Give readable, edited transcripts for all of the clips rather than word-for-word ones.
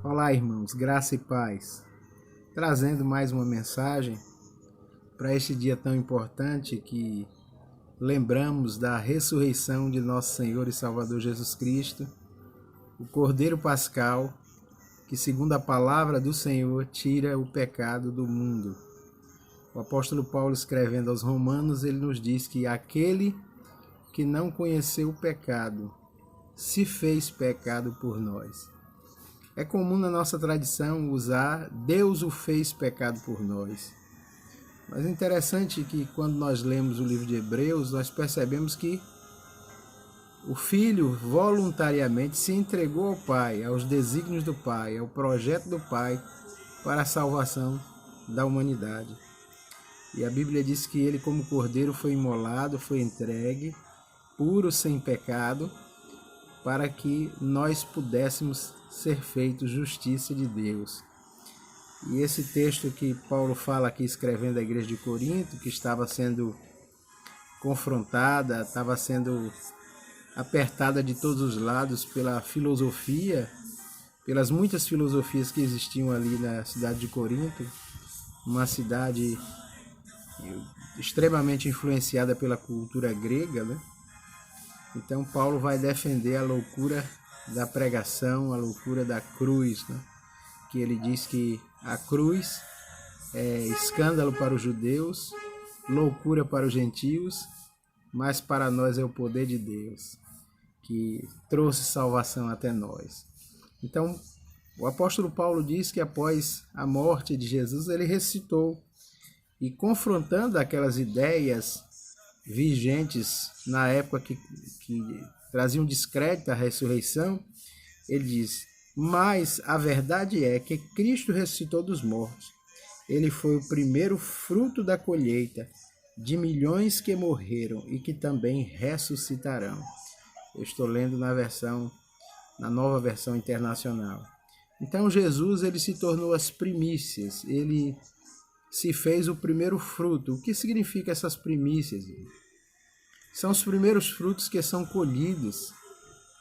Olá, irmãos, graça e paz. Trazendo mais uma mensagem para este dia tão importante que lembramos da ressurreição de nosso Senhor e Salvador Jesus Cristo, o Cordeiro Pascal, que, segundo a palavra do Senhor, tira o pecado do mundo. O apóstolo Paulo, escrevendo aos Romanos, ele nos diz que aquele que não conheceu o pecado se fez pecado por nós. É comum na nossa tradição usar Deus o fez pecado por nós. Mas é interessante que quando nós lemos o livro de Hebreus, nós percebemos que o Filho voluntariamente se entregou ao Pai, aos desígnios do Pai, ao projeto do Pai para a salvação da humanidade. E a Bíblia diz que ele, como cordeiro, foi imolado, foi entregue, puro, sem pecado, para que nós pudéssemos ser feitos justiça de Deus. E esse texto que Paulo fala aqui, escrevendo à igreja de Corinto, que estava sendo confrontada, estava sendo apertada de todos os lados pela filosofia, pelas muitas filosofias que existiam ali na cidade de Corinto, uma cidade extremamente influenciada pela cultura grega, né? Então Paulo vai defender a loucura da pregação, a loucura da cruz, né? Que ele diz que a cruz é escândalo para os judeus, loucura para os gentios, mas para nós é o poder de Deus, que trouxe salvação até nós. Então, o apóstolo Paulo diz que após a morte de Jesus, ele ressuscitou, e confrontando aquelas ideias vigentes na época que traziam descrédito à ressurreição, ele diz: mas a verdade é que Cristo ressuscitou dos mortos. Ele foi o primeiro fruto da colheita de milhões que morreram e que também ressuscitarão. Eu estou lendo na nova versão internacional. Então Jesus, ele se tornou as primícias, ele se fez o primeiro fruto. O que significa essas primícias? São os primeiros frutos que são colhidos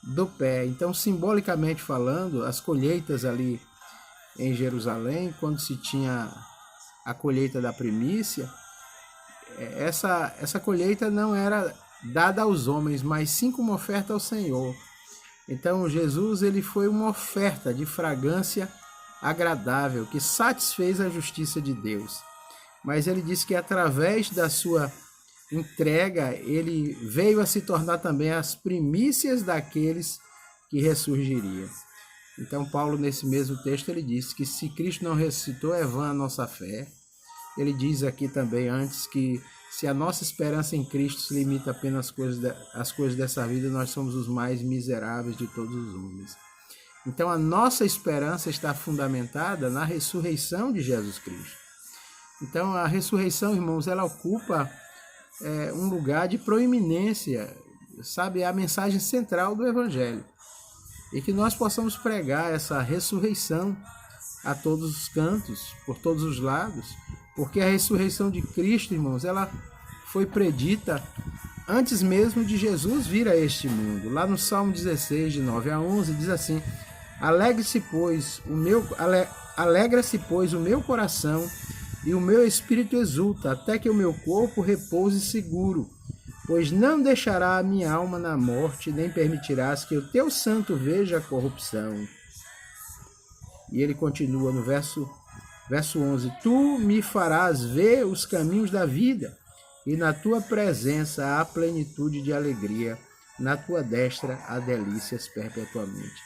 do pé. Então, simbolicamente falando, as colheitas ali em Jerusalém, quando se tinha a colheita da primícia, essa colheita não era dada aos homens, mas sim como oferta ao Senhor. Então, Jesus, ele foi uma oferta de fragrância agradável, que satisfez a justiça de Deus. Mas ele disse que através da sua entrega, ele veio a se tornar também as primícias daqueles que ressurgiriam. Então Paulo, nesse mesmo texto, ele disse que se Cristo não ressuscitou, é vã a nossa fé. Ele diz aqui também antes que se a nossa esperança em Cristo se limita apenas às coisas dessa vida, nós somos os mais miseráveis de todos os homens. Então a nossa esperança está fundamentada na ressurreição de Jesus Cristo. Então a ressurreição, irmãos, ela ocupa um lugar de proeminência, sabe? É a mensagem central do Evangelho. E que nós possamos pregar essa ressurreição a todos os cantos, por todos os lados, porque a ressurreição de Cristo, irmãos, ela foi predita antes mesmo de Jesus vir a este mundo. Lá no Salmo 16, de 9 a 11, diz assim: Alegra-se, pois, o meu coração e o meu espírito exulta, até que o meu corpo repouse seguro. Pois não deixará a minha alma na morte, nem permitirás que o teu santo veja a corrupção. E ele continua no verso 11. Tu me farás ver os caminhos da vida, e na tua presença há plenitude de alegria, na tua destra há delícias perpetuamente.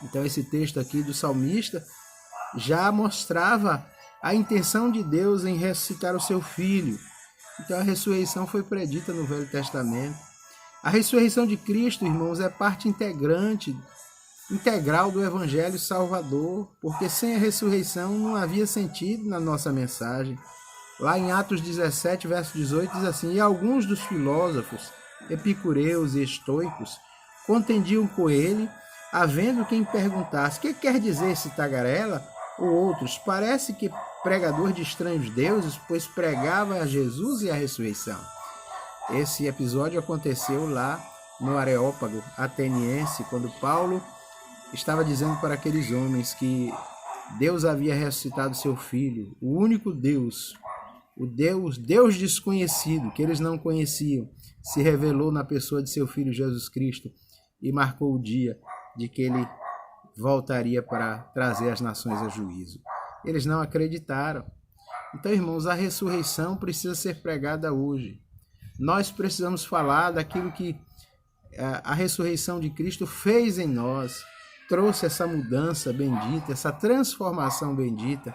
Então esse texto aqui do salmista já mostrava a intenção de Deus em ressuscitar o seu Filho. Então a ressurreição foi predita no Velho Testamento. A ressurreição de Cristo, irmãos, é parte integral do Evangelho Salvador, porque sem a ressurreição não havia sentido na nossa mensagem. Lá em Atos 17, verso 18, diz assim: E alguns dos filósofos, epicureus e estoicos, contendiam com ele, havendo quem perguntasse: que quer dizer esse tagarela? Ou outros: parece que pregador de estranhos deuses, pois pregava a Jesus e a ressurreição. Esse episódio aconteceu lá no Areópago ateniense, quando Paulo estava dizendo para aqueles homens que Deus havia ressuscitado seu filho, o único Deus, o Deus desconhecido, que eles não conheciam, se revelou na pessoa de seu filho Jesus Cristo e marcou o dia de que ele voltaria para trazer as nações a juízo. Eles não acreditaram. Então, irmãos, a ressurreição precisa ser pregada hoje. Nós precisamos falar daquilo que a ressurreição de Cristo fez em nós, trouxe essa mudança bendita, essa transformação bendita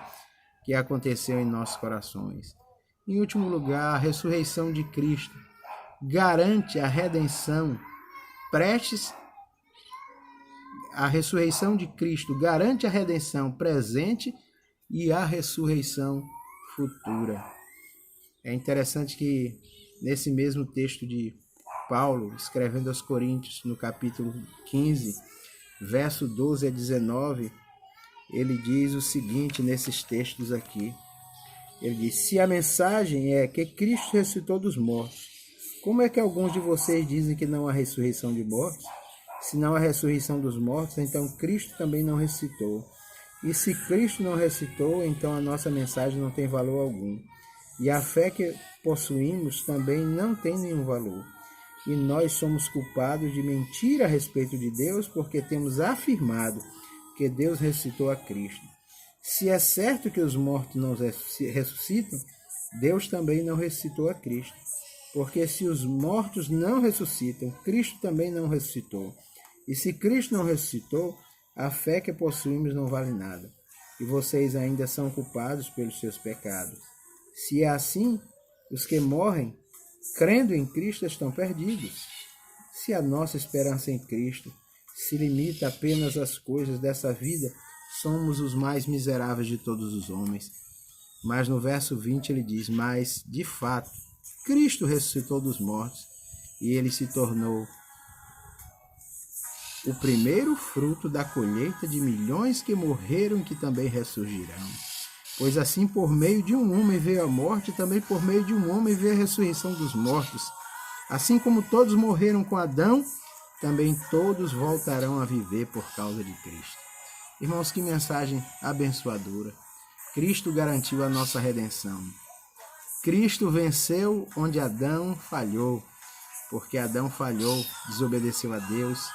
que aconteceu em nossos corações. Em último lugar, a ressurreição de Cristo garante a redenção a ressurreição de Cristo garante a redenção presente e a ressurreição futura. É interessante que nesse mesmo texto de Paulo, escrevendo aos Coríntios, no capítulo 15, verso 12 a 19, ele diz o seguinte nesses textos aqui. Ele diz: se a mensagem é que Cristo ressuscitou dos mortos, como é que alguns de vocês dizem que não há ressurreição de mortos? Se não há ressurreição dos mortos, então Cristo também não ressuscitou. E se Cristo não ressuscitou, então a nossa mensagem não tem valor algum. E a fé que possuímos também não tem nenhum valor. E nós somos culpados de mentir a respeito de Deus, porque temos afirmado que Deus ressuscitou a Cristo. Se é certo que os mortos não ressuscitam, Deus também não ressuscitou a Cristo. Porque se os mortos não ressuscitam, Cristo também não ressuscitou. E se Cristo não ressuscitou, a fé que possuímos não vale nada. E vocês ainda são culpados pelos seus pecados. Se é assim, os que morrem, crendo em Cristo, estão perdidos. Se a nossa esperança em Cristo se limita apenas às coisas dessa vida, somos os mais miseráveis de todos os homens. Mas no verso 20 ele diz: mas, de fato, Cristo ressuscitou dos mortos e ele se tornou o primeiro fruto da colheita de milhões que morreram e que também ressurgirão. Pois assim por meio de um homem veio a morte, também por meio de um homem veio a ressurreição dos mortos. Assim como todos morreram com Adão, também todos voltarão a viver por causa de Cristo. Irmãos, que mensagem abençoadora. Cristo garantiu a nossa redenção. Cristo venceu onde Adão falhou, porque Adão falhou, desobedeceu a Deus.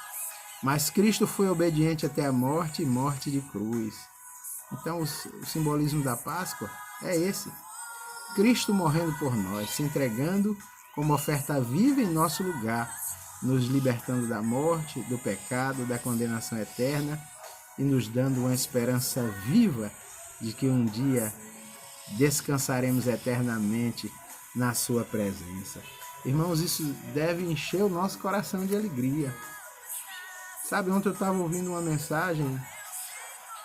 Mas Cristo foi obediente até a morte e morte de cruz. Então o simbolismo da Páscoa é esse. Cristo morrendo por nós, se entregando como oferta viva em nosso lugar, nos libertando da morte, do pecado, da condenação eterna e nos dando uma esperança viva de que um dia descansaremos eternamente na sua presença. Irmãos, isso deve encher o nosso coração de alegria. Sabe, ontem eu estava ouvindo uma mensagem,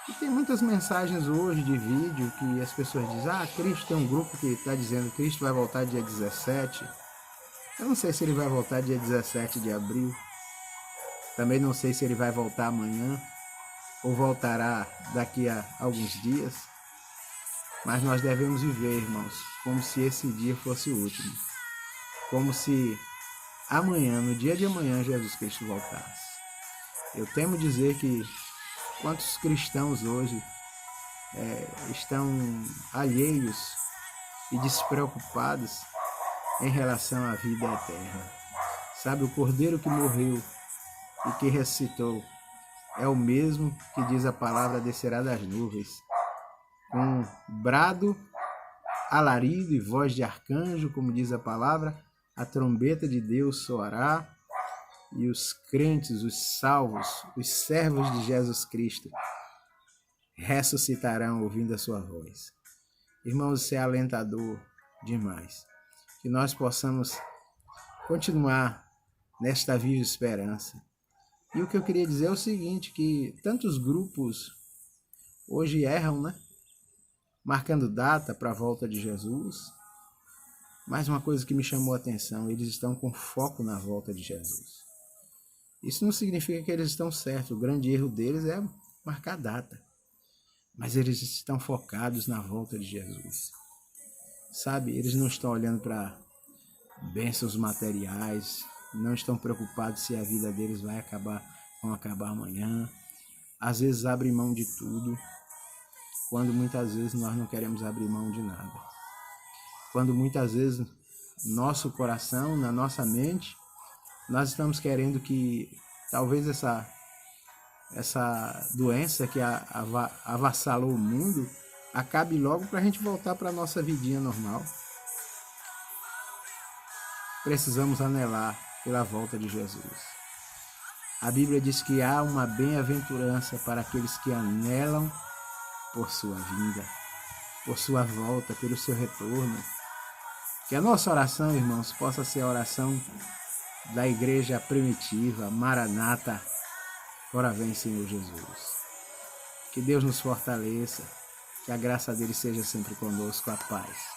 e tem muitas mensagens hoje de vídeo que as pessoas dizem: Cristo, tem um grupo que está dizendo que Cristo vai voltar dia 17. Eu não sei se ele vai voltar dia 17 de abril. Também não sei se ele vai voltar amanhã ou voltará daqui a alguns dias. Mas nós devemos viver, irmãos, como se esse dia fosse o último. Como se amanhã, no dia de amanhã, Jesus Cristo voltasse. Eu temo dizer que quantos cristãos hoje estão alheios e despreocupados em relação à vida eterna. Sabe, o Cordeiro que morreu e que ressuscitou é o mesmo que diz a palavra descerá das nuvens, com brado, alarido e voz de arcanjo, como diz a palavra, a trombeta de Deus soará, e os crentes, os salvos, os servos de Jesus Cristo ressuscitarão ouvindo a sua voz. Irmãos, isso é alentador demais. Que nós possamos continuar nesta viva esperança. E o que eu queria dizer é o seguinte, que tantos grupos hoje erram, né? Marcando data para a volta de Jesus. Mais uma coisa que me chamou a atenção, eles estão com foco na volta de Jesus. Isso não significa que eles estão certos. O grande erro deles é marcar data. Mas eles estão focados na volta de Jesus. Sabe, eles não estão olhando para bênçãos materiais, não estão preocupados se a vida deles vai acabar amanhã. às vezes abre mão de tudo, quando muitas vezes nós não queremos abrir mão de nada. Quando muitas vezes nosso coração, na nossa mente, nós estamos querendo que talvez essa doença que avassalou o mundo acabe logo para a gente voltar para a nossa vidinha normal. Precisamos anelar pela volta de Jesus. A Bíblia diz que há uma bem-aventurança para aqueles que anelam por sua vinda, por sua volta, pelo seu retorno. Que a nossa oração, irmãos, possa ser a oração da igreja primitiva, Maranata, ora vem, Senhor Jesus. Que Deus nos fortaleça, que a graça dele seja sempre conosco, a paz.